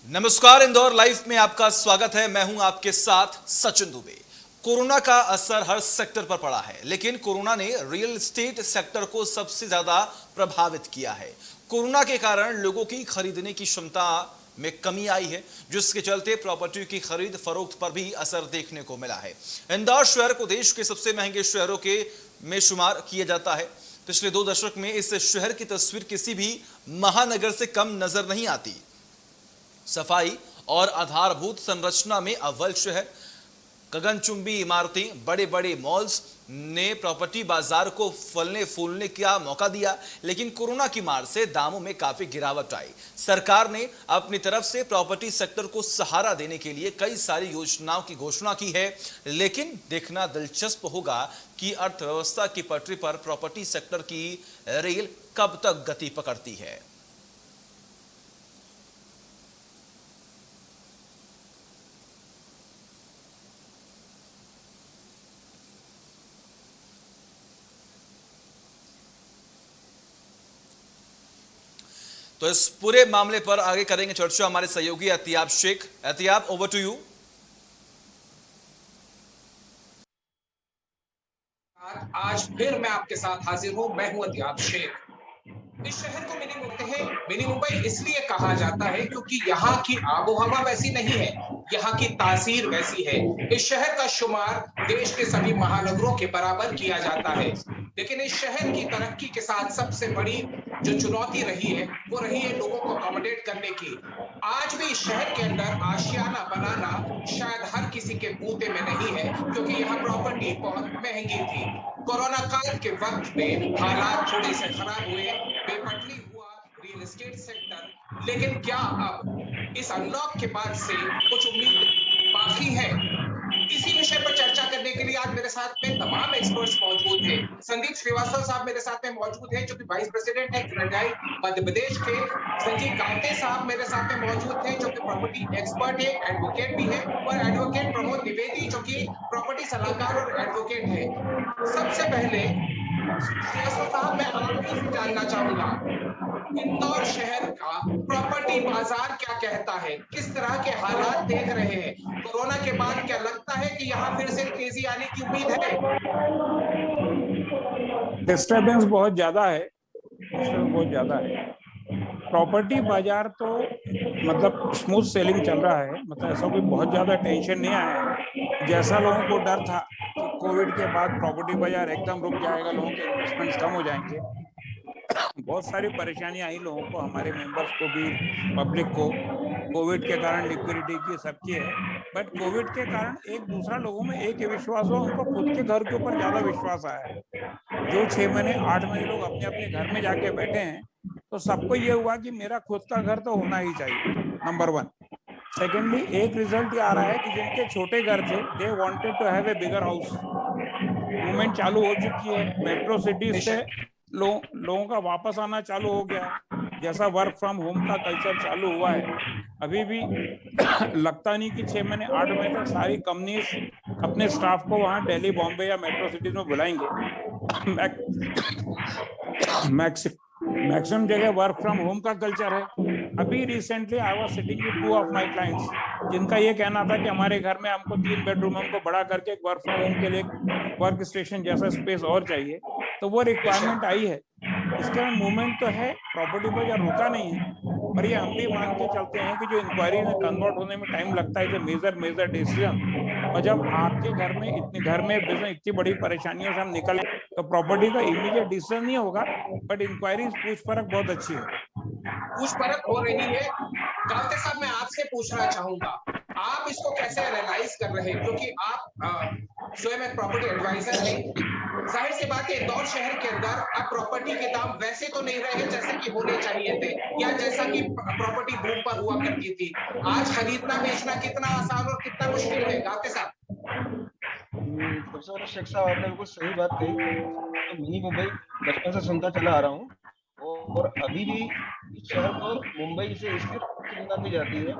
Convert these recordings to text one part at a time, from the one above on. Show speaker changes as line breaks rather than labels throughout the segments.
नमस्कार, इंदौर लाइव में आपका स्वागत है। मैं हूं आपके साथ सचिन दुबे। कोरोना का असर हर सेक्टर पर पड़ा है, लेकिन कोरोना ने रियल एस्टेट सेक्टर को सबसे ज्यादा प्रभावित किया है। कोरोना के कारण लोगों की खरीदने की क्षमता में कमी आई है, जिसके चलते प्रॉपर्टी की खरीद फरोख्त पर भी असर देखने को मिला है। इंदौर शहर को देश के सबसे महंगे शहरों के में शुमार किया जाता है। पिछले 2 दशक में इस शहर की तस्वीर किसी भी महानगर से कम नजर नहीं आती। सफाई और आधारभूत संरचना में अव्वल शहर, गगनचुंबी इमारतें, बड़े बड़े मॉल्स ने प्रॉपर्टी बाजार को फलने फूलने का मौका दिया, लेकिन कोरोना की मार से दामों में काफी गिरावट आई। सरकार ने अपनी तरफ से प्रॉपर्टी सेक्टर को सहारा देने के लिए कई सारी योजनाओं की घोषणा की है, लेकिन देखना दिलचस्प होगा कि अर्थव्यवस्था की पटरी पर प्रॉपर्टी सेक्टर की रेल कब तक गति पकड़ती है। तो इस पूरे मामले पर आगे करेंगे चर्चा हमारे सहयोगी Ehtiyab Sheikh. Ehtiyab, over to you.
आज फिर मैं आपके साथ हाजिर हूं। मैं हूं एहतियाब शेख। इस शहर को मिनी मुंबई इसलिए कहा जाता है क्योंकि यहाँ की आबोहवा वैसी नहीं है, यहाँ की तासीर वैसी है। इस शहर का शुमार देश के सभी महानगरों के बराबर किया जाता है, लेकिन इस शहर की तरक्की के साथ सबसे बड़ी जो चुनौती रही है वो रही है लोगों को अकोमोडेट करने की। आज भी इस शहर के अंदर आशियाना बनाना शायद हर किसी के बूते में नहीं है, क्योंकि यहाँ प्रॉपर्टी बहुत महंगी थी। कोरोना काल के वक्त में हालात थोड़े से खराब हुए, बेपटरी हुआ रियल एस्टेट सेक्टर, लेकिन क्या अब इस अनलॉक के बाद से कुछ उम्मीद बाकी है? इसी विषय पर चर्चा करने के लिए आज मेरे साथ में तमाम एक्सपर्ट्स मौजूद हैं। संदीप श्रीवास्तव साहब मेरे साथ में मौजूद हैं, जो कि वाइस प्रेसिडेंट है क्रेडाई मध्य प्रदेश के। संजीव कांते साहब मेरे साथ में मौजूद हैं, जो कि प्रॉपर्टी एक्सपर्ट है, एडवोकेट भी है, और एडवोकेट प्रमोद द्विवेदी, जो कि प्रॉपर्टी सलाहकार और एडवोकेट है। सबसे पहले श्रीवास्तव साहब, मैं आपसे जानना चाहूंगा, इंदौर शहर का प्रॉपर्टी बाजार क्या कहता है? किस तरह के हालात देख रहे हैं? कोरोना के बाद क्या लगता है कि यहाँ फिर से तेजी आने की उम्मीद है?
डिस्टर्बेंस बहुत ज्यादा है। डिस्टर्बेंस बहुत ज्यादा है। प्रॉपर्टी बाजार तो मतलब स्मूथ सेलिंग चल रहा है, मतलब ऐसा कोई बहुत ज्यादा टेंशन नहीं आया है। जैसा लोगों को डर था कि कोविड के बाद प्रॉपर्टी बाजार एकदम रुक जाएगा, लोगों के इन्वेस्टमेंट्स कम हो जाएंगे, बहुत सारी परेशानियां आई लोगों को, हमारे मेंबर्स को भी, पब्लिक को। कोविड के कारण लिक्विडिटी की सबकी है, बट कोविड के कारण एक दूसरा लोगों में एक विश्वास हुआ, उनको खुद के घर के ऊपर ज्यादा विश्वास आया है। जो 6 महीने 8 महीने लोग अपने अपने घर में जाके बैठे हैं, तो सबको ये हुआ कि मेरा खुद का घर तो होना ही चाहिए, नंबर 1। सेकेंडली, एक रिजल्ट ये आ रहा है कि जिनके छोटे घर थे, they wanted to have a bigger house. Movement चालू हो चुकी है, मेट्रो सिटीज से लोगों का वापस आना चालू हो गया है। जैसा वर्क फ्रॉम होम का कल्चर चालू हुआ है, अभी भी लगता नहीं कि 6 महीने 8 महीने तक सारी कंपनीज अपने स्टाफ को वहां दिल्ली, बॉम्बे या मेट्रो सिटीज में बुलाएंगे। मैक्सिमम जगह वर्क फ्रॉम होम का कल्चर है। अभी recently I was sitting with 2 of my clients, जिनका ये कहना था कि हमारे घर में हमको 3 बेडरूम, हमको बड़ा करके एक वर्क फ्रॉम होम के लिए वर्क स्टेशन जैसा स्पेस और चाहिए। तो वो रिक्वायरमेंट आई है। इसके में मूवमेंट तो है, प्रॉपर्टी बाजार रुका नहीं है, पर ये हम भी मान के चलते हैं कि जो इंक्वायरी में कन्वर्ट होने में टाइम लगता है, मेजर मेजर डिसीजन, और जब आपके घर में बिजनेस इतनी बड़ी परेशानियों से हम निकले, तो प्रॉपर्टी का इमीडिएट डिसीजन नहीं होगा, बट इंक्वायरी पूछ परख बहुत अच्छी है।
पूछ परख हो रही है। कांते साहब, मैं आपसे पूछना चाहूंगा, आप इसको कैसे एनालाइज कर रहे हैं, क्योंकि आप स्वयं एक प्रॉपर्टी एडवाइजर हैं। जाहिर सी बात है, इंदौर शहर के अंदर अब प्रॉपर्टी के दाम वैसे तो नहीं रहे जैसे कि होने चाहिए थे, या जैसा कि प्रॉपर्टी बूम पर हुआ करती थी। आज खरीदना बेचना कितना आसान और कितना मुश्किल है, कांते साहब?
सबसे पहले शेख साहब, आपने बिल्कुल सही बात कही। तो मिनी मुंबई बचपन से सुनता चला आ रहा हूँ, और अभी भी इस शहर को मुंबई से स्थित सुविधा दी जाती है।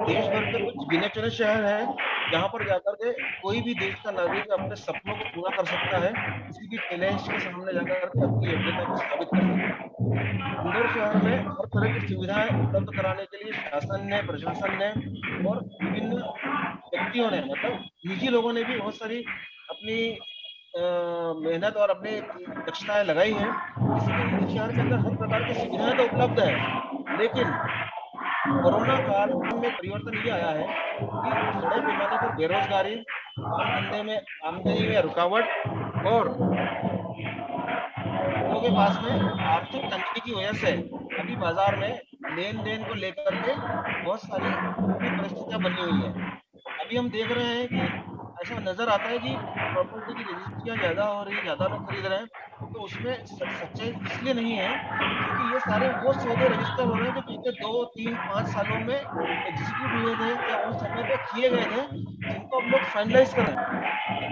देश भर के कुछ गिने चुने शहर हैं जहाँ पर जाकर के कोई भी देश का नागरिक अपने सपनों को पूरा कर सकता है, किसी भी चैलेंज के सामने जाकर के अपनी योग्यता को साबित कर सकता है। इंदौर शहर में हर तरह की सुविधाएं उपलब्ध कराने के लिए शासन ने, प्रशासन ने और विभिन्न व्यक्तियों ने, मतलब निजी लोगों ने भी बहुत सारी अपनी मेहनत और अपनी दक्षताएं लगाई हैं, जिससे इस शहर के अंदर हर प्रकार की सुविधाएं तो उपलब्ध है। लेकिन कोरोना काल में परिवर्तन ये आया है कि बड़े पैमाने पर बेरोजगारी, काम धंधे में आमदनी में रुकावट और लोगों के पास में आर्थिक तंगी की वजह से अभी बाजार में लेन देन को लेकर के बहुत सारी अभी परिस्थितियां बनी हुई है। अभी हम देख रहे हैं कि ऐसा नजर आता है कि प्रॉपर्टी की रजिस्ट्रियां ज्यादा हो रही है, ज्यादा लोग खरीद रहे हैं, तो उसमें सच्चाई इसलिए नहीं है क्योंकि ये सारे वो सौदे रजिस्टर हो रहे हैं जो पिछले 2, 3, 5 सालों में एग्जीक्यूट हुए थे या उस समय पे किए गए थे, जिनको अब लोग फाइनलाइज कर रहे हैं।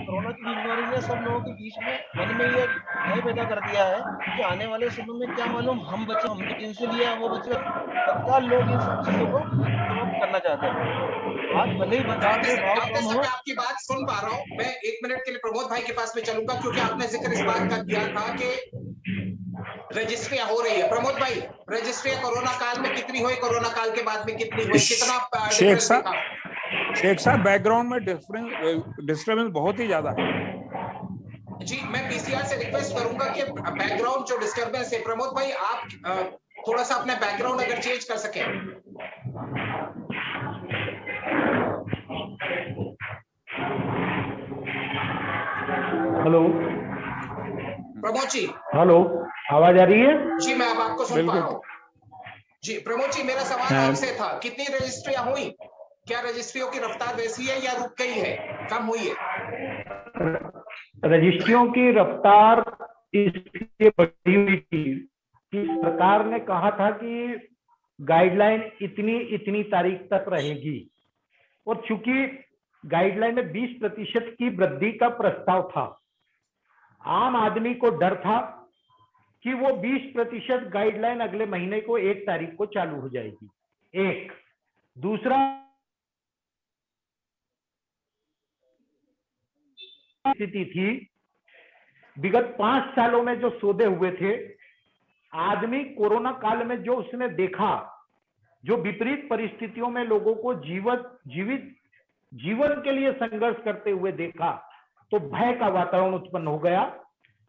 कोरोना की बीमारी ने सब लोगों के बीच में मन में ये भय पैदा कर दिया है कि आने वाले समय में क्या मालूम हम बचे, हमने जिनसे लिया वो बचे। तत्काल लोग इन सब चीजों को समाप्त करना चाहते हैं। आज भले ही बाजार में भाव
डॉक्टर
कम
साहब,
हो।
मैं आपकी बात सुन पा रहा हूँ। मैं 1 मिनट के लिए प्रमोद भाई के पास में चलूंगा क्योंकि आपने जिक्र इस बात का किया था कि रजिस्ट्रियां हो रही है। प्रमोद भाई, रजिस्ट्रियां कोरोना काल में कितनी हुई, कोरोना काल के बाद में कितनी हुई, कितना डिफरेंस दिखा?
शेख साहब बैकग्राउंड में डिस्टर्बेंस बहुत ही ज्यादा है।
जी, मैं पीसीआर से रिक्वेस्ट करूंगा कि बैकग्राउंड जो डिस्टर्बेंस है, प्रमोद भाई आप थोड़ा सा अपना बैकग्राउंड अगर चेंज कर सकें।
हेलो
प्रमोद जी,
हेलो, आवाज आ रही है?
जी मैं अब आपको सुन पा रहा
बिल्कुल।
हूँ। जी प्रमोद जी, मेरा सवाल
हाँ।
आपसे था, कितनी रजिस्ट्रियां हुई? क्या रजिस्ट्रियों की रफ्तार वैसी है या रुक गई है, कम हुई है?
रजिस्ट्रियों की रफ्तार इसलिए बढ़ी हुई थी कि सरकार ने कहा था कि गाइडलाइन इतनी इतनी तारीख तक रहेगी, और चूंकि गाइडलाइन में 20% की वृद्धि का प्रस्ताव था, आम आदमी को डर था कि वो 20% गाइडलाइन अगले महीने को 1 तारीख को चालू हो जाएगी। एक दूसरा स्थिति थी, विगत 5 सालों में जो सौदे हुए थे, आदमी कोरोना काल में जो उसने देखा, जो विपरीत परिस्थितियों में लोगों को जीवन के लिए संघर्ष करते हुए देखा, तो भय का वातावरण उत्पन्न हो गया।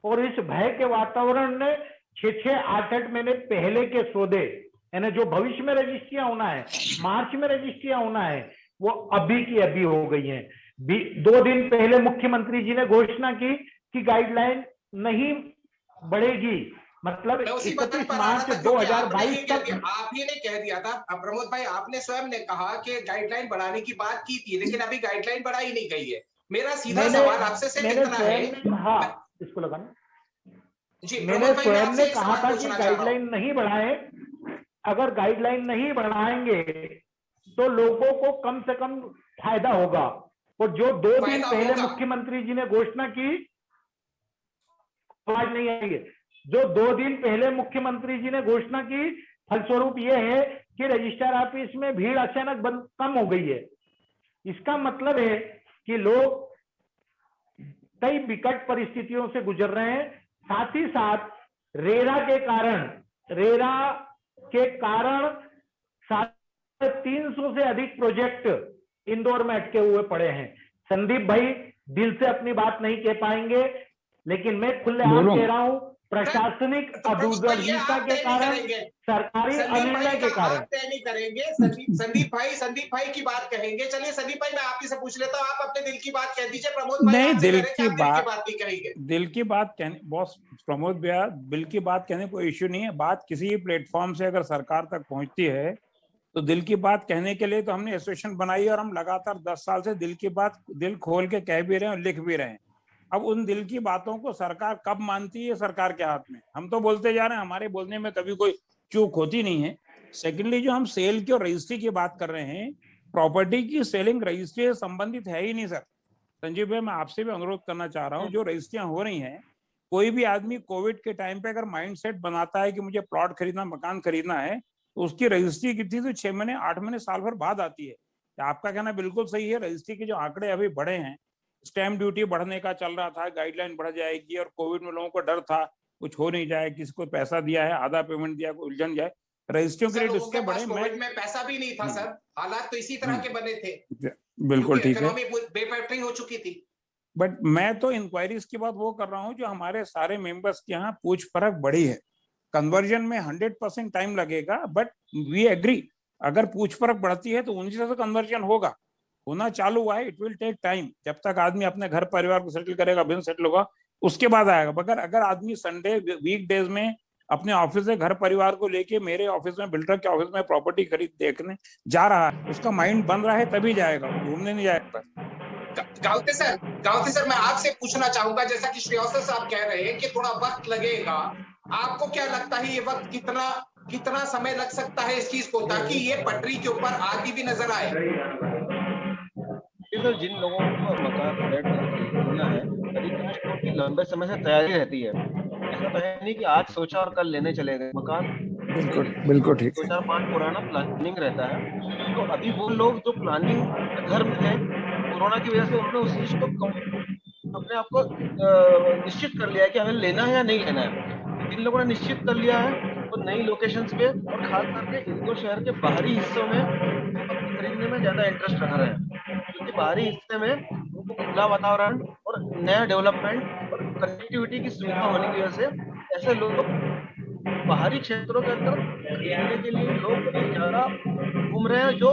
और इस भय के वातावरण ने 6-6, 8-8 महीने पहले के सौदे, यानी जो भविष्य में रजिस्ट्रियां होना है, मार्च में रजिस्ट्रियां होना है, वो अभी की अभी हो गई हैं। 2 दिन पहले मुख्यमंत्री जी ने घोषणा की कि गाइडलाइन नहीं बढ़ेगी, मतलब 31 मार्च 2022 तक।
आप ही ने कह दिया था प्रमोद भाई, आपने स्वयं ने कहा कि गाइडलाइन बढ़ाने की बात की थी, लेकिन अभी गाइडलाइन बढ़ाई नहीं गई है। मेरा सीधा सवाल आपसे सिर्फ इतना है।
हाँ, इसको लगाना।
जी,
मैंने स्वयं ने कहा था कि गाइडलाइन नहीं बढ़ाए। अगर गाइडलाइन नहीं बढ़ाएंगे तो लोगों को कम से कम फायदा होगा। और जो 2 दिन पहले मुख्यमंत्री जी ने घोषणा की, आवाज नहीं आई है, जो 2 दिन पहले मुख्यमंत्री जी ने घोषणा की, फलस्वरूप यह है कि रजिस्ट्रार ऑफिस में भीड़ अचानक कम हो गई है। इसका मतलब है कि लोग कई विकट परिस्थितियों से गुजर रहे हैं। साथ ही साथ रेरा के कारण 350 से अधिक प्रोजेक्ट इंदौर में अटके हुए पड़े हैं। संदीप भाई दिल से अपनी बात नहीं कह पाएंगे, लेकिन मैं खुलेआम कह रहा हूं, प्रशासनिक अदूरदर्शिता के कारण, सरकारी अनिर्णय के कारण।
नहीं करेंगे। संदीप भाई की बात कहेंगे। चलिए संदीप भाई, मैं आप ही से पूछ लेता हूँ, आप अपने दिल की बात कह दीजिए। प्रमोद भाई
नहीं, दिल की बात
नहीं कहेंगे।
दिल की बात कहने, बॉस प्रमोद भैया, दिल की बात कहने कोई इश्यू नहीं है। बात किसी प्लेटफॉर्म से अगर सरकार तक पहुंचती है तो दिल की बात कहने के लिए तो हमने एसोसिएशन बनाई है, और हम लगातार 10 साल से दिल की बात दिल खोल के कह भी रहे हैं और लिख भी रहे हैं। अब उन दिल की बातों को सरकार कब मानती है, सरकार के हाथ में। हम तो बोलते जा रहे हैं, हमारे बोलने में कभी कोई चूक होती नहीं है। सेकेंडली, जो हम सेल की और रजिस्ट्री की बात कर रहे हैं, प्रॉपर्टी की सेलिंग रजिस्ट्री से संबंधित है ही नहीं सर। संजीव भाई, मैं आपसे भी अनुरोध करना चाह रहा हूँ, जो रजिस्ट्रियां हो रही हैं, कोई भी आदमी कोविड के टाइम पे अगर माइंडसेट बनाता है कि मुझे प्लॉट खरीदना, मकान खरीदना है, तो उसकी रजिस्ट्री की थी तो 6 महीने 8 महीने साल भर बाद आती है। तो आपका कहना बिल्कुल सही है, रजिस्ट्री के जो आंकड़े अभी बढ़े हैं, स्टैंप ड्यूटी बढ़ने का चल रहा था, गाइडलाइन बढ़ जाएगी, और कोविड में लोगों को डर था कुछ हो नहीं जाए, किसी को पैसा दिया है आधा पेमेंट दिया, कोई उलझन जाए, रजिस्ट्रियों के
सर
रेट
लोगों
उसके
के
बढ़े।
पास
मैं
कोविड में पैसा भी नहीं था सर, हालात तो इसी तरह के बने थे
बिल्कुल
क्योंकि
ठीक है,
इकोनॉमी बेपटरी हो चुकी थी।
बट मैं तो इंक्वायरीज की बात वो कर रहा हूँ जो हमारे सारे मेंबर्स के यहाँ पूछ परख बढ़ी है। कन्वर्जन में 100% टाइम लगेगा, बट वी एग्री, अगर पूछ परख बढ़ती है तो उन्हीं से तो कन्वर्जन होगा, होना चालू हुआ है। इट विल टेक टाइम, जब तक आदमी अपने घर परिवार को सेटल करेगा, बिजनेस सेटल होगा, उसके बाद आएगा। मगर अगर आदमी संडे वीक डेज में अपने ऑफिस से घर परिवार को लेके मेरे ऑफिस में, बिल्डर के ऑफिस में प्रॉपर्टी खरीद देखने जा रहा है, उसका माइंड बन रहा है, तभी जाएगा, घूमने नहीं जाएगा।
गांवते सर मैं आपसे पूछना चाहूंगा, जैसा कि श्रेयस्वर साहब कह रहे हैं कि थोड़ा वक्त लगेगा, आपको क्या लगता है ये वक्त कितना कितना समय लग सकता है इस चीज को, ताकि ये पटरी के ऊपर आगे भी नजर आए?
सर जिन लोगों को मकान फ्लैट खरीदना है, खरीदना स्टोर की लंबे समय से तैयारी रहती है। ऐसा तो है नहीं कि आज सोचा और कल लेने चले गए मकान।
बिल्कुल ठीक
दो
है।
चार पांच पुराना प्लानिंग रहता है। तो अभी वो लोग जो प्लानिंग घर में थे, कोरोना की वजह से उन्होंने उस चीज को अपने आप को निश्चित कर लिया है कि हमें लेना है या नहीं लेना है। जिन लोगों ने निश्चित कर लिया है वो नई लोकेशंस पे और खास करके इंदौर शहर के बाहरी हिस्सों में प्रॉपर्टी खरीदने में ज्यादा इंटरेस्ट रख रहे हैं, क्योंकि बाहरी हिस्से में उनको खुला वातावरण और नया डेवलपमेंट और कनेक्टिविटी की सुविधा होने की वजह से ऐसे लोग बाहरी क्षेत्रों के अंदर खरीदने के लिए लोग अभी ज्यादा घूम रहे हैं, जो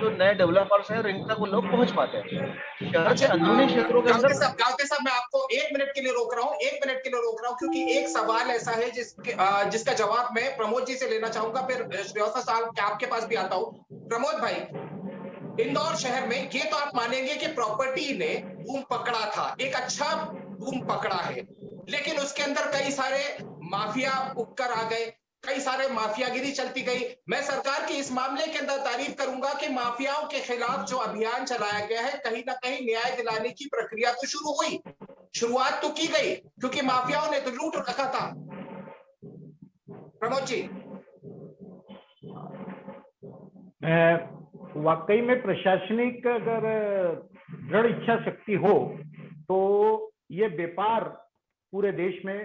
नए डेवलपर्स हैं इन तक वो लोग पहुंच पाते हैं। शहर के अंदरूनी क्षेत्रों के अंदर
गांवते साहब मैं आपको 1 मिनट के लिए रोक रहा हूँ, 1 मिनट के लिए रोक रहा हूँ, क्योंकि एक सवाल ऐसा है जिसका जवाब मैं प्रमोद जी से लेना चाहूंगा, फिर श्रेयस्वर साहब आपके पास भी आता हूँ। प्रमोद भाई, इंदौर शहर में ये तो आप मानेंगे कि प्रॉपर्टी ने बूम पकड़ा था, एक अच्छा बूम पकड़ा है, लेकिन उसके अंदर कई सारे माफिया उपकर आ गए, कई सारे माफियागिरी चलती गई। मैं सरकार की इस मामले के अंदर तारीफ करूंगा कि माफियाओं के खिलाफ जो अभियान चलाया गया है, कहीं ना कहीं न्याय दिलाने की प्रक्रिया तो शुरू हुई, शुरुआत तो की गई, क्योंकि माफियाओं ने तो लूट रखा था। प्रमोद जी,
वाकई में प्रशासनिक अगर दृढ़ इच्छा शक्ति हो तो ये व्यापार पूरे देश में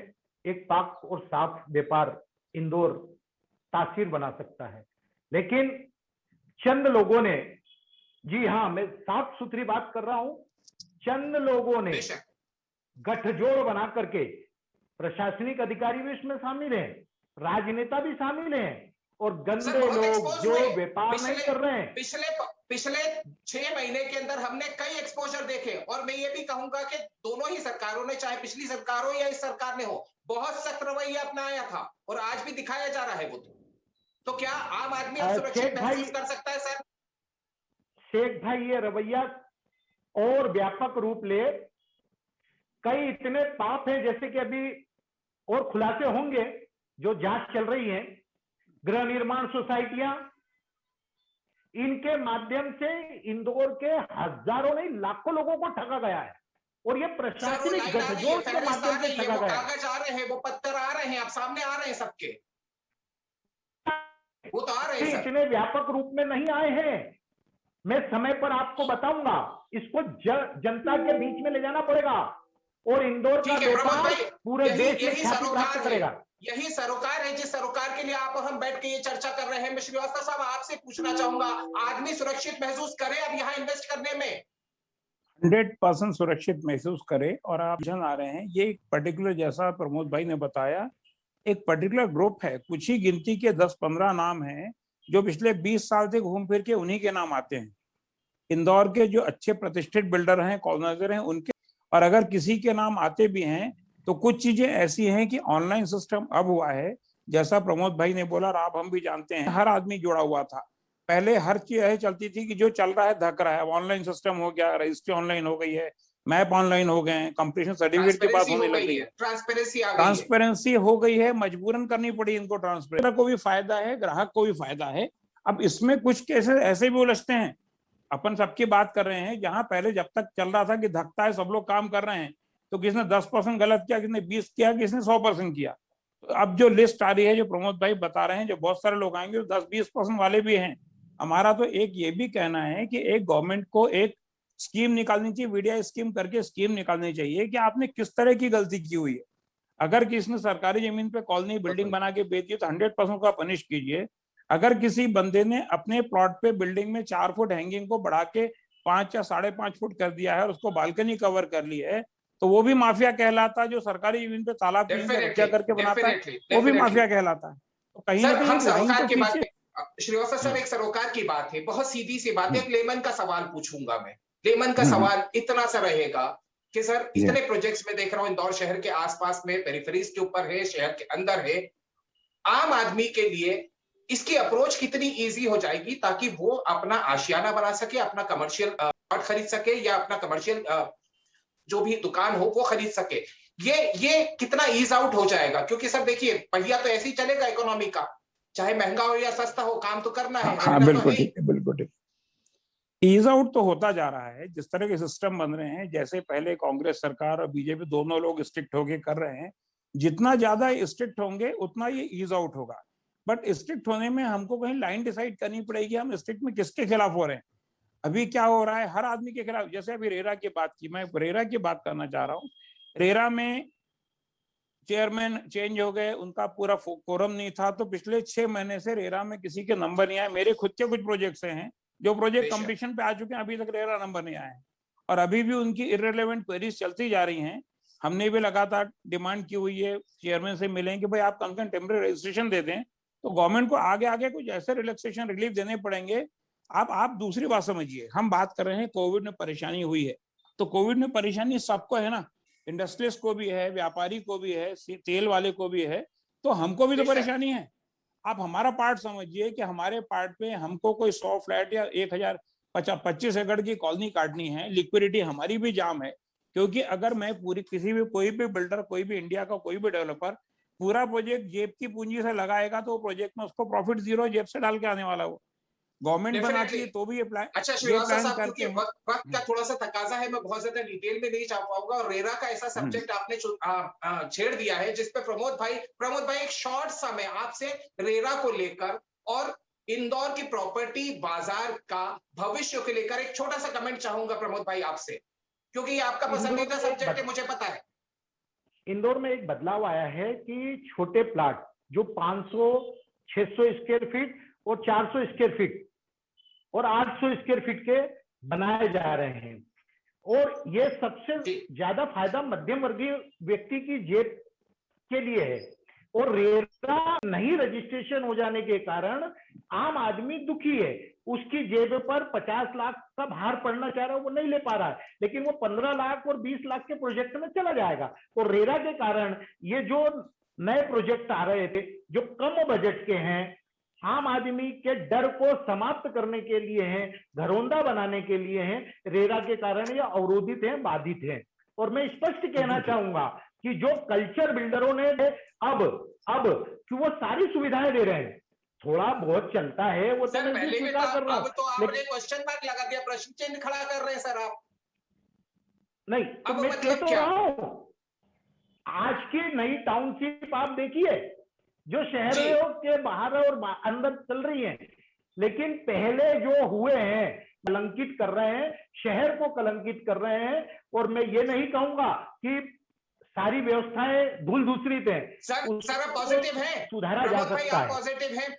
एक पाक और साफ व्यापार इंदौर तासीर बना सकता है। लेकिन चंद लोगों ने, जी हाँ मैं साफ सुथरी बात कर रहा हूं, चंद लोगों ने गठजोड़ बना करके, प्रशासनिक अधिकारी भी इसमें शामिल हैं, राजनेता भी शामिल हैं, और गंदे लोग जो व्यापार नहीं कर रहे हैं।
पिछले 6 महीने के अंदर हमने कई एक्सपोजर देखे, और मैं ये भी कहूंगा कि दोनों ही सरकारों ने, चाहे पिछली सरकार हो या इस सरकार ने हो, बहुत सख्त रवैया अपनाया था, और आज भी दिखाया जा रहा है वो। तो क्या आम आदमी अब सुरक्षित महसूस कर सकता है सर?
शेख भाई, ये रवैया और व्यापक रूप ले, कई इतने पाप हैं, जैसे कि अभी और खुलासे होंगे जो जांच चल रही है, गृह निर्माण सोसाइटियां, इनके माध्यम से इंदौर के हजारों नहीं लाखों लोगों को ठगा गया है, और ये प्रशासनिक गठजोड़ के माध्यम से ठगा गया है।
कागज आ रहे हैं, वो पत्थर आ रहे हैं, आप सामने आ रहे हैं सबके, वो तो आ रहे हैं।
इतने व्यापक रूप में नहीं आए हैं, मैं समय पर आपको बताऊंगा। इसको जनता के बीच में ले जाना पड़ेगा, और इंदौर का व्यापार पूरे देश में ख्याति प्राप्त करेगा।
यही सरोकार है जिस सरोकार के लिए आप और हम बैठ के ये चर्चा कर रहे हैं। मैं श्रीवास्तव साहब आपसे पूछना चाहूंगा, आदमी सुरक्षित महसूस करे अब यहाँ इन्वेस्ट करने में?
100% सुरक्षित महसूस करे। और आप जन आ रहे हैं, ये एक पर्टिकुलर, जैसा प्रमोद भाई ने बताया, एक पर्टिकुलर ग्रुप है, कुछ ही गिनती के 10-15 नाम हैं जो पिछले 20 साल से घूम फिर के उन्हीं के नाम आते हैं। इंदौर के जो अच्छे प्रतिष्ठित बिल्डर हैं, कॉलोनाइजर हैं, उनके, और अगर किसी के नाम आते भी हैं तो कुछ चीजें ऐसी हैं कि ऑनलाइन सिस्टम अब हुआ है, जैसा प्रमोद भाई ने बोला और आप हम भी जानते हैं, हर आदमी जुड़ा हुआ था। पहले हर चीज यही चलती थी कि जो चल रहा है धक रहा है, अब ऑनलाइन सिस्टम हो गया, रजिस्ट्री ऑनलाइन हो गई है, मैप ऑनलाइन हो गए हैं, कंप्लीशन सर्टिफिकेट की बात होने लग गई है, ट्रांसपेरेंसी हो गई है, मजबूरन करनी पड़ी इनको ट्रांसपेरेंसी। को भी फायदा है, ग्राहक को भी फायदा है। अब इसमें कुछ केसेस ऐसे भी उलझते हैं, अपन सबकी बात कर रहे हैं, जहां पहले जब तक चल रहा था कि धकता है, सब लोग काम कर रहे हैं, तो किसने 10% गलत किया, किसने 20 किया, किसने 100% किया। तो अब जो लिस्ट आ रही है, जो प्रमोद भाई बता रहे हैं, जो बहुत सारे लोग आएंगे, 10-20% वाले भी हैं। हमारा तो एक ये भी कहना है कि एक गवर्नमेंट को एक स्कीम निकालनी चाहिए, वीडिया स्कीम करके स्कीम निकालनी चाहिए कि आपने किस तरह की गलती की हुई है। अगर किसी ने सरकारी जमीन पे कॉलोनी बिल्डिंग बना के बेच दी तो 100% का पनिश कीजिए। अगर किसी बंदे ने अपने प्लॉट पे बिल्डिंग में 4 फुट हैंगिंग को बढ़ा के 5 या 5.5 फुट कर दिया है और उसको बालकनी कवर कर ली है, तो वो भी माफिया कहलाता है। जो सरकारी जमीन पे तालाब की हत्या करके बनाता है वो भी माफिया कहलाता है। तो कहीं ना
सर
कहीं
हम
एक लाइन
सरोकार
तो
की बात
खींचे।
श्रीवास्तव सर, एक सरोकार की बात है, बहुत सीधी सी बात है, एक लेमन का सवाल पूछूंगा मैं। लेमन का
हम्म,
सवाल इतना सा रहेगा कि सर
जी
इतने प्रोजेक्ट्स में देख रहा हूं इंदौर शहर के आसपास में, पेरिफेरीज के ऊपर है, शहर के अंदर है, आम आदमी के लिए इसकी अप्रोच कितनी इजी हो जाएगी ताकि वो अपना आशियाना बना सके, अपना कमर्शियल प्लॉट खरीद सके या अपना कमर्शियल जो भी दुकान हो वो खरीद सके। ये कितना ईज आउट हो जाएगा? क्योंकि सर देखिए, पहिया तो ऐसे ही चलेगा इकोनॉमी का, चाहे महंगा हो या सस्ता हो, काम तो करना
हाँ
है,
हाँ,
रहना तो
बिल्कुल
है ही।
ठीक है, बिल्कुल ठीक। ईज आउट तो होता जा रहा है, जिस तरह के सिस्टम बन रहे हैं, जैसे पहले कांग्रेस सरकार और बीजेपी दोनों लोग स्ट्रिक्ट होके कर रहे हैं, जितना ज्यादा स्ट्रिक्ट होंगे उतना ये ईज आउट होगा। बट स्ट्रिक्ट होने में हमको कहीं लाइन डिसाइड करनी पड़ेगी, हम स्ट्रिक्ट में किसके खिलाफ हो रहे हैं। अभी क्या हो रहा है, हर आदमी के खिलाफ। जैसे अभी रेरा की बात की, मैं रेरा की बात करना चाह रहा हूँ। रेरा में चेयरमैन चेंज हो गए, उनका पूरा कोरम नहीं था, तो पिछले 6 महीने से रेरा में किसी के नंबर नहीं आए। मेरे खुद के कुछ प्रोजेक्ट्स हैं जो प्रोजेक्ट
बेशक।
कंप्लीशन पे आ चुके हैं, अभी तक रेरा नंबर नहीं आए हैं और अभी भी उनकी इररिलेवेंट क्वेरीज चलती जा रही हैं। हमने भी लगातार डिमांड की हुई है, चेयरमैन से मिले कि भाई आप कम से कम टेम्पररी रजिस्ट्रेशन दे दें। तो गवर्नमेंट को आगे आगे कुछ ऐसे रिलैक्सेशन रिलीफ देने पड़ेंगे। आप दूसरी बात समझिए, हम बात कर रहे हैं कोविड में परेशानी हुई है, तो कोविड में परेशानी सबको है ना, इंडस्ट्रियलिस्ट को भी है, व्यापारी को भी है, तेल वाले को भी है, तो हमको भी तो
बेशक।
परेशानी है। आप हमारा पार्ट समझिए कि हमारे पार्ट पे हमको कोई 100 फ्लैट या 1025 एकड़ की कॉलोनी काटनी है, लिक्विडिटी हमारी भी जाम है। क्योंकि अगर मैं पूरी किसी भी कोई भी बिल्डर, कोई भी इंडिया का कोई भी डेवलपर पूरा प्रोजेक्ट जेब की पूंजी से लगाएगा तो वो प्रोजेक्ट में उसको प्रॉफिट जीरो जेब से डाल के आने वाला वो। गवर्नमेंट बनाती
डेफिनेटली।
है तो भी
अच्छा
ये
श्रीवास्तव
प्लान
साहब,
करते
क्योंकि
हैं।
वक्त का थोड़ा सा तकाजा है, मैं बहुत ज्यादा डिटेल में नहीं जा पाऊंगा, और रेरा का ऐसा
हम्म,
सब्जेक्ट आपने छेड़ दिया है जिसपे प्रमोद भाई एक शॉर्ट समय आपसे रेरा को लेकर और इंदौर की प्रॉपर्टी बाजार का भविष्य को लेकर एक छोटा सा कमेंट चाहूंगा प्रमोद भाई आपसे, क्योंकि ये आपका पसंदीदा सब्जेक्ट है, मुझे पता है।
इंदौर में एक बदलाव आया है कि छोटे प्लाट जो 500, 600 स्क्वायर फीट और 400 स्क्वायर फीट और 800 स्क्वायर फीट के बनाए जा रहे हैं, और ये सबसे ज्यादा फायदा मध्यम वर्गीय व्यक्ति की जेब के लिए है। और रेरा नहीं रजिस्ट्रेशन हो जाने के कारण आम आदमी दुखी है, उसकी जेब पर 50 लाख का भार पड़ना चाह रहा है, वो नहीं ले पा रहा है, लेकिन वो 15 लाख और 20 लाख के प्रोजेक्ट में चला जाएगा। तो रेरा के कारण ये जो नए प्रोजेक्ट आ रहे थे जो कम बजट के हैं, आम आदमी के डर को समाप्त करने के लिए हैं, घरौंदा बनाने के लिए हैं, रेरा के कारण ये अवरोधित हैं, बाधित हैं। और मैं स्पष्ट कहना चाहूंगा कि जो कल्चर बिल्डरों ने अब कि वो सारी सुविधाएं दे रहे हैं, थोड़ा बहुत चलता है वो तो
सर
मैं
पहले भी
स्वीकार
था,
कर रहा
अब
हूं,
तो आपने
लेकिन
क्वेश्चन मार्क लगा दिया, प्रश्न चिन्ह खड़ा कर रहे हैं सर आप।
नहीं तो
अब
मैं कह
मतलब
तो
क्या?
रहा हूं, आज की नई टाउनशिप आप देखिए जो
जी।
शहरों के बाहर और अंदर चल रही है, लेकिन पहले जो हुए हैं कलंकित कर रहे हैं, शहर को कलंकित कर रहे हैं। और मैं ये नहीं कहूंगा कि सारी व्यवस्थाएं धूल दूसरी थे,
सर आप पॉजिटिव हैं
सुधारा जा
प्रमोद भाई,
सकता
आप
है।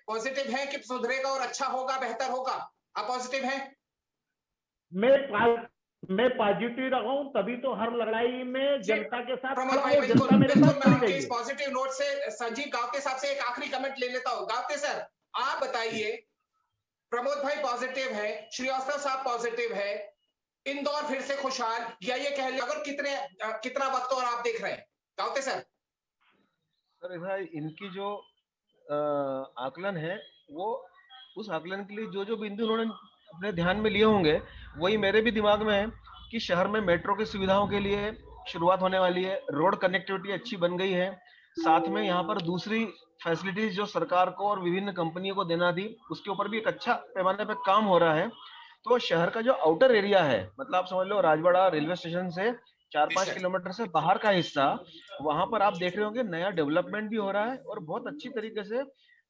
पॉजिटिव हैं कि सुधरेगा और अच्छा होगा, बेहतर होगा? आप पॉजिटिव हैं?
मैं पॉजिटिव रहा हूं, तभी तो हर लड़ाई में
जी
जनता के साथ
प्रमोद
खड़ा
भाई,
हूं,
बिल्कुल
जनता मेरे
बिल्कुल,
साथ
मैं
खड़ी
आपके
रही
इस
है।
पॉजिटिव नोट से संजीव गावते साहब से एक आखिरी कमेंट ले लेता हूं। गावते सर, आप बताइए, प्रमोद भाई पॉजिटिव है, श्रीवास्तव साहब पॉजिटिव है, इंदौर फिर से खुशहाल, या ये कह लिया अगर कितना वक्त और आप देख रहे हैं? गावते सर।
सर भाई, इनकी जो आकलन है, वो उस आकलन के लिए जो जो बिंदु उन्होंने अपने ध्यान में लिए होंगे, वही मेरे भी दिमाग में है कि शहर में मेट्रो की सुविधाओं के लिए शुरुआत होने वाली है, रोड कनेक्टिविटी अच्छी बन गई है, साथ में यहाँ पर दूसरी फैसिलिटीज जो सरकार को और विभिन्न कंपनियों को देना थी, उसके ऊपर भी एक अच्छा पैमाने पर काम हो रहा है। तो शहर का जो आउटर एरिया है, मतलब आप समझ लो राजवाड़ा रेलवे स्टेशन से 4-5
बेशक।
किलोमीटर से बाहर का हिस्सा, वहां पर आप देख रहे होंगे नया डेवलपमेंट भी हो रहा है और बहुत अच्छी तरीके से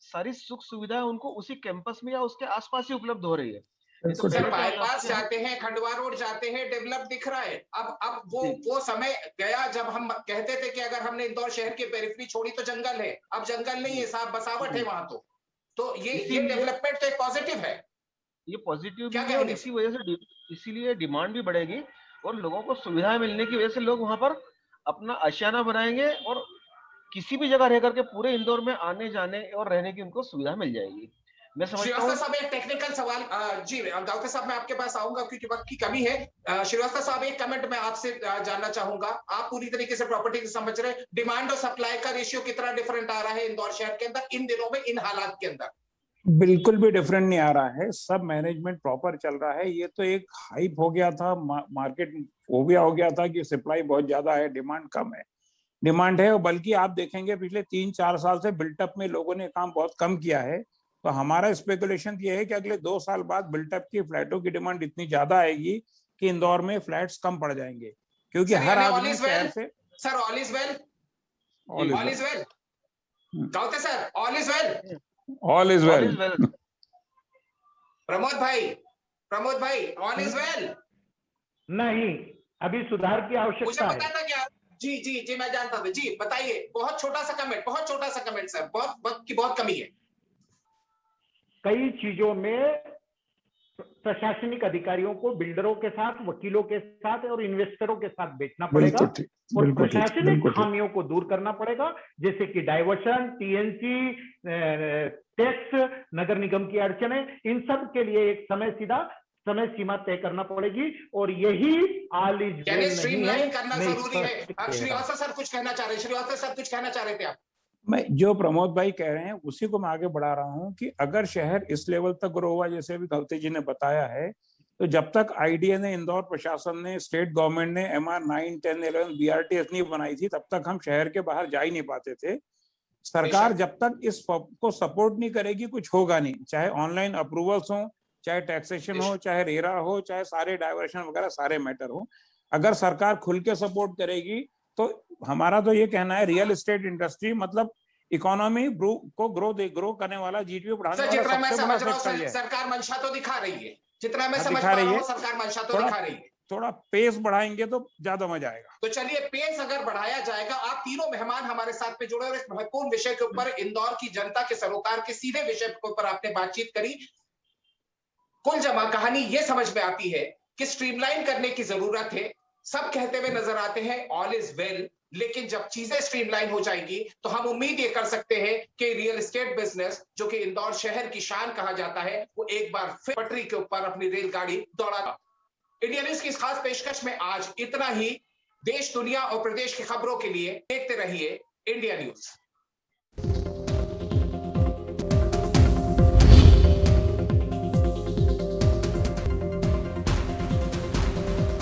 सारी सुख सुविधाएं उनको उसी कैंपस में या उसके आसपास ही उपलब्ध हो रही है। नहीं तो
बिल्कुल
सर
पहले क्या होता था
बाईपास
कि हम
जाते हैं, खंडवा रोड जाते हैं, डेवलप दिख रहा है। अब वो
जी
वो समय गया जब हम कहते थे कि अगर हमने इंदौर शहर की पेरिफेरी छोड़ी तो जंगल है। अब जंगल नहीं
जी
है साहब, बसावट है
जी
वहां तो ये
इसीलिए
डेवलपमेंट तो एक पॉजिटिव है।
ये पॉजिटिव
क्या
भी है और
कहेंगे
इसी
सर?
वजह से इसीलिए डिमांड भी बढ़ेगी और लोगों को सुविधाएं मिलने की वजह से लोग वहां पर अपना आशियाना बनाएंगे और किसी भी जगह रह करके पूरे इंदौर में आने जाने और रहने की उनको सुविधा मिल जाएगी। मैं समझता
श्रीवास्तव
हूँ
साहब एक टेक्निकल सवाल, जी गावते साहब मैं आपके पास आऊंगा क्योंकि वक्त की कमी है। श्रीवास्तव साहब एक कमेंट मैं आपसे जानना चाहूंगा। आप पूरी तरीके से प्रॉपर्टी को समझ रहे हैं, डिमांड और सप्लाई का रेशियो कितना डिफरेंट आ रहा है इंदौर शहर के अंदर इन दिनों में, इन हालात के अंदर?
बिल्कुल भी डिफरेंट नहीं आ रहा है, सब मैनेजमेंट प्रॉपर चल रहा है। ये तो एक हाइप हो गया था, मार्केट फोबिया हो गया था कि सप्लाई बहुत ज्यादा है, डिमांड कम है। डिमांड है, और बल्कि आप देखेंगे पिछले 3-4 साल से बिल्टअप में लोगों ने काम बहुत कम किया है। तो हमारा स्पेकुलेशन ये है कि अगले 2 साल बाद बिल्टअप की फ्लैटों की डिमांड इतनी ज्यादा आएगी कि इंदौर में फ्लैट्स कम पड़ जाएंगे, क्योंकि
सर
हर
यानी ऑल
आदमी
इज
शहर
वेल।
से।
Sir all is well.
All
जी
is
all is
well.
Well. गावते sir all is well.
All is
all
well.
Is well.
Pramod भाई, प्रमोद भाई ऑल इज वेल।
नहीं, अभी सुधार की
मुझे
आवश्यकता
पता
है।
था क्या। जी जी जी मैं जानता था। जी बताइए, बहुत छोटा सा कमेंट, बहुत छोटा सा कमेंट सर, बहुत वक्त की बहुत कमी है।
कई चीजों में प्रशासनिक अधिकारियों को बिल्डरों के साथ, वकीलों के साथ और इन्वेस्टरों के साथ बैठना पड़ेगा
बिल्कुल ठीक,
और
बिल्कुल ठीक,
प्रशासनिक
बिल्कुल ठीक।
खामियों को दूर करना पड़ेगा, जैसे कि डाइवर्शन, टीएनसी, टैक्स, नगर निगम की अड़चने, इन सब के लिए एक समय सीमा तय करना पड़ेगी और यही ऑल इज
यानी
वेल नहीं है।
स्ट्रीमलाइन करना
मैं
जरूरी है।
स्पष्ट कह रहा हूं।
श्रीवास्तव सर कुछ कहना चाह रहे हैं, श्रीवास्तव सर कुछ कहना चाह रहे थे आप?
मैं जो प्रमोद भाई कह रहे हैं उसी को मैं आगे बढ़ा रहा हूं कि अगर शहर इस लेवल तक ग्रो हुआ जैसे अभी खलते जी ने बताया है, तो जब तक आईडीए ने, इंदौर प्रशासन ने, स्टेट गवर्नमेंट ने MR 9, 10, 11 BRTS नहीं बनाई थी, तब तक हम शहर के बाहर जा ही नहीं पाते थे। सरकार जब तक इस को सपोर्ट नहीं करेगी कुछ होगा नहीं, चाहे ऑनलाइन अप्रूवल्स हो, चाहे टैक्सेशन हो, चाहे रेरा हो, चाहे सारे डाइवर्शन वगैरह सारे मैटर हो। अगर सरकार खुल के सपोर्ट करेगी तो हमारा तो ये कहना है रियल एस्टेट इंडस्ट्री मतलब इकोनॉमी को ग्रो करने वाला, जीडीपी बढ़ाने
सर
वाला
जितना मैं
सबसे बड़ा
समझ रहा
सेक्टर
हूँ
ये है।
सरकार मंशा तो दिखा रही है, जितना मैं
हाँ,
समझ
दिखा
पा
रही
रहा
है।
हूँ सरकार मंशा तो
थोड़ा
दिखा रही है।
थोड़ा पेस बढ़ाएंगे तो ज्यादा मजा आएगा।
तो चलिए पेस अगर बढ़ाया जाएगा। आप तीनों मेहमान हमारे साथ में जुड़े और इस महत्वपूर्ण विषय के ऊपर, इंदौर की जनता के सरोकार के सीधे विषय के ऊपर आपने बातचीत करी। कुल जमा कहानी ये समझ में आती है कि स्ट्रीमलाइन करने की जरूरत है। सब कहते हुए नजर आते हैं ऑल इज वेल, लेकिन जब चीजें स्ट्रीमलाइन हो जाएंगी तो हम उम्मीद ये कर सकते हैं कि रियल एस्टेट बिजनेस, जो कि इंदौर शहर की शान कहा जाता है, वो एक बार फिर पटरी के ऊपर अपनी रेलगाड़ी दौड़ागा। इंडिया न्यूज की इस खास पेशकश में आज इतना ही। देश, दुनिया और प्रदेश की खबरों के लिए देखते रहिए इंडिया न्यूज।